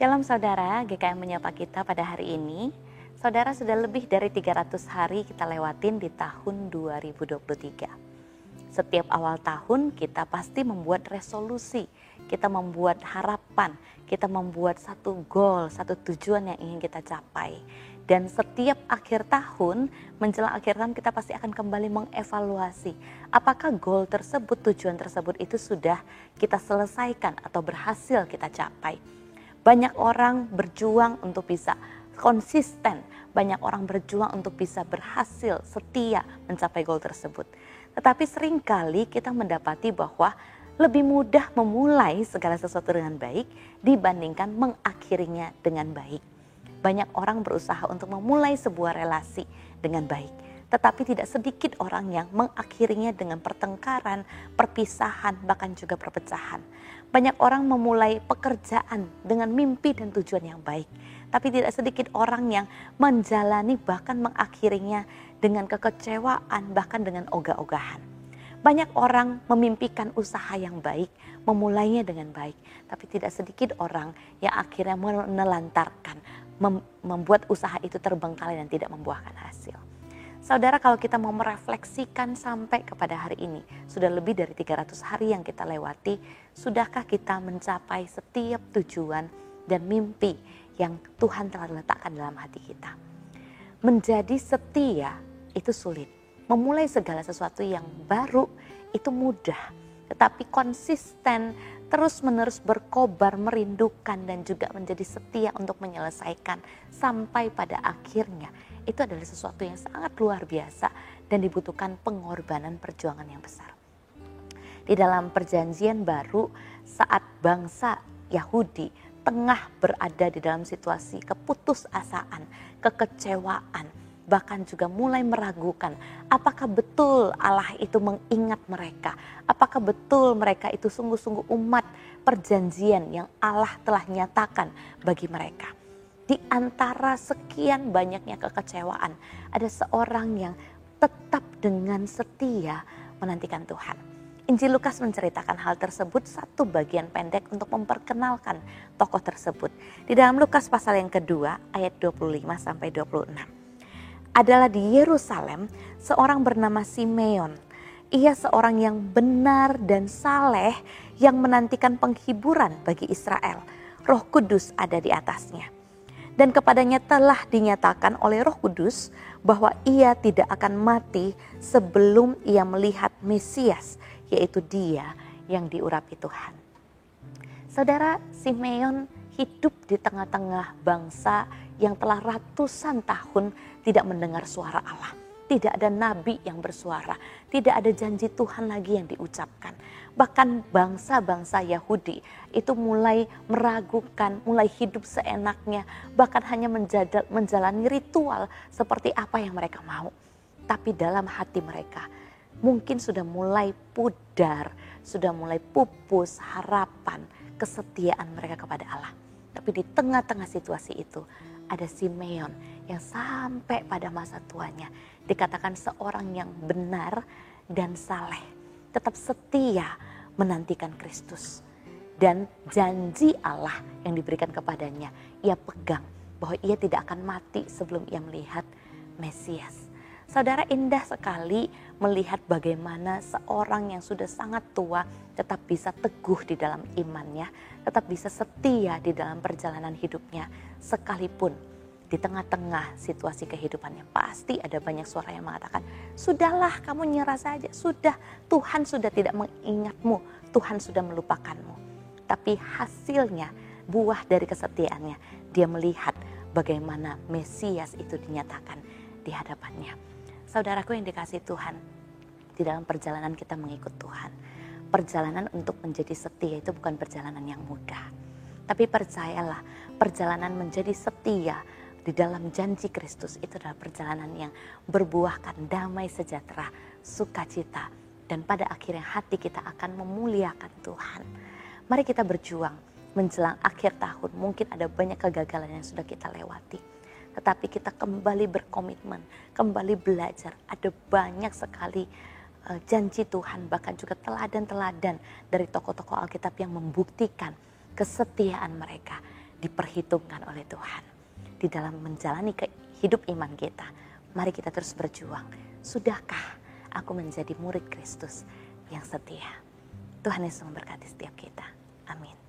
Shalom saudara, GKM menyapa kita pada hari ini. Saudara, sudah lebih dari 300 hari kita lewatin di tahun 2023. Setiap awal tahun kita pasti membuat resolusi, kita membuat harapan, kita membuat satu goal, satu tujuan yang ingin kita capai. Dan setiap akhir tahun, menjelang akhir tahun kita pasti akan kembali mengevaluasi apakah goal tersebut, tujuan tersebut itu sudah kita selesaikan atau berhasil kita capai. Banyak orang berjuang untuk bisa konsisten, banyak orang berjuang untuk bisa berhasil, setia mencapai goal tersebut. Tetapi seringkali kita mendapati bahwa lebih mudah memulai segala sesuatu dengan baik dibandingkan mengakhirinya dengan baik. Banyak orang berusaha untuk memulai sebuah relasi dengan baik, tetapi tidak sedikit orang yang mengakhirinya dengan pertengkaran, perpisahan, bahkan juga perpecahan. Banyak orang memulai pekerjaan dengan mimpi dan tujuan yang baik, tapi tidak sedikit orang yang menjalani bahkan mengakhirinya dengan kekecewaan, bahkan dengan ogah-ogahan. Banyak orang memimpikan usaha yang baik, memulainya dengan baik, tapi tidak sedikit orang yang akhirnya menelantarkan, membuat usaha itu terbengkalai dan tidak membuahkan hasil. Saudara, kalau kita mau merefleksikan sampai kepada hari ini, sudah lebih dari 300 hari yang kita lewati, sudahkah kita mencapai setiap tujuan dan mimpi yang Tuhan telah letakkan dalam hati kita? Menjadi setia itu sulit. Memulai segala sesuatu yang baru itu mudah, tetapi konsisten, terus-menerus berkobar, merindukan dan juga menjadi setia untuk menyelesaikan sampai pada akhirnya, itu adalah sesuatu yang sangat luar biasa dan dibutuhkan pengorbanan perjuangan yang besar. Di dalam perjanjian baru, saat bangsa Yahudi tengah berada di dalam situasi keputusasaan, kekecewaan, bahkan juga mulai meragukan apakah betul Allah itu mengingat mereka, apakah betul mereka itu sungguh-sungguh umat perjanjian yang Allah telah nyatakan bagi mereka. Di antara sekian banyaknya kekecewaan, ada seorang yang tetap dengan setia menantikan Tuhan. Injil Lukas menceritakan hal tersebut, satu bagian pendek untuk memperkenalkan tokoh tersebut. Di dalam Lukas pasal yang kedua ayat 25-26. Adalah di Yerusalem seorang bernama Simeon. Ia seorang yang benar dan saleh yang menantikan penghiburan bagi Israel. Roh Kudus ada di atasnya. Dan kepadanya telah dinyatakan oleh Roh Kudus bahwa ia tidak akan mati sebelum ia melihat Mesias, yaitu Dia yang diurapi Tuhan. Saudara, Simeon hidup di tengah-tengah bangsa yang telah ratusan tahun tidak mendengar suara Allah. Tidak ada nabi yang bersuara, tidak ada janji Tuhan lagi yang diucapkan. Bahkan bangsa-bangsa Yahudi itu mulai meragukan, mulai hidup seenaknya, bahkan hanya menjalani ritual seperti apa yang mereka mau. Tapi dalam hati mereka mungkin sudah mulai pudar, sudah mulai pupus harapan, kesetiaan mereka kepada Allah. Tapi di tengah-tengah situasi itu ada Simeon yang sampai pada masa tuanya dikatakan seorang yang benar dan saleh, tetap setia menantikan Kristus. Dan janji Allah yang diberikan kepadanya, ia pegang bahwa ia tidak akan mati sebelum ia melihat Mesias. Saudara, indah sekali melihat bagaimana seorang yang sudah sangat tua tetap bisa teguh di dalam imannya, tetap bisa setia di dalam perjalanan hidupnya, sekalipun di tengah-tengah situasi kehidupannya. Pasti ada banyak suara yang mengatakan, sudahlah kamu nyerah saja, sudah, Tuhan sudah tidak mengingatmu, Tuhan sudah melupakanmu. Tapi hasilnya, buah dari kesetiaannya, dia melihat bagaimana Mesias itu dinyatakan di hadapannya. Saudaraku yang dikasihi Tuhan, di dalam perjalanan kita mengikut Tuhan, perjalanan untuk menjadi setia itu bukan perjalanan yang mudah. Tapi percayalah, perjalanan menjadi setia di dalam janji Kristus itu adalah perjalanan yang berbuahkan damai sejahtera, sukacita, dan pada akhirnya hati kita akan memuliakan Tuhan. Mari kita berjuang menjelang akhir tahun, mungkin ada banyak kegagalan yang sudah kita lewati. Tetapi kita kembali berkomitmen, kembali belajar. Ada banyak sekali janji Tuhan, bahkan juga teladan-teladan dari tokoh-tokoh Alkitab yang membuktikan kesetiaan mereka. diperhitungkan oleh Tuhan. Di dalam menjalani hidup iman kita, mari kita terus berjuang. Sudahkah aku menjadi murid Kristus yang setia? Tuhan Yesus memberkati setiap kita. Amin.